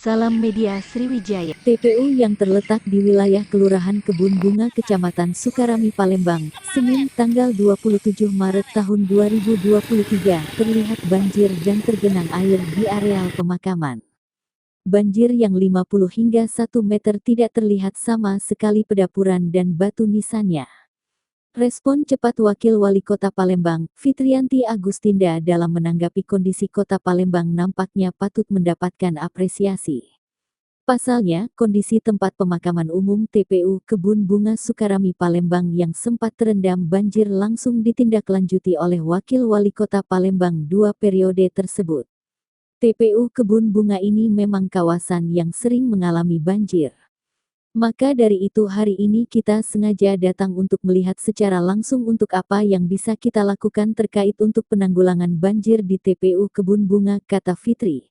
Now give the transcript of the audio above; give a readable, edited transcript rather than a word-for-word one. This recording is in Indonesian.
Salam Media Sriwijaya. TPU yang terletak di wilayah Kelurahan Kebun Bunga Kecamatan Sukarami Palembang, Senin tanggal 27 Maret tahun 2023, terlihat banjir dan tergenang air di areal pemakaman. Banjir yang 50 hingga 1 meter tidak terlihat sama sekali pedapuran dan batu nisannya. Respon cepat Wakil Wali Kota Palembang, Fitriyanti Agustinda dalam menanggapi kondisi Kota Palembang nampaknya patut mendapatkan apresiasi. Pasalnya, kondisi tempat pemakaman umum TPU Kebun Bunga Sukarami Palembang yang sempat terendam banjir langsung ditindaklanjuti oleh Wakil Wali Kota Palembang 2 periode tersebut. TPU Kebun Bunga ini memang kawasan yang sering mengalami banjir. Maka dari itu hari ini kita sengaja datang untuk melihat secara langsung untuk apa yang bisa kita lakukan terkait untuk penanggulangan banjir di TPU Kebun Bunga, kata Fitri.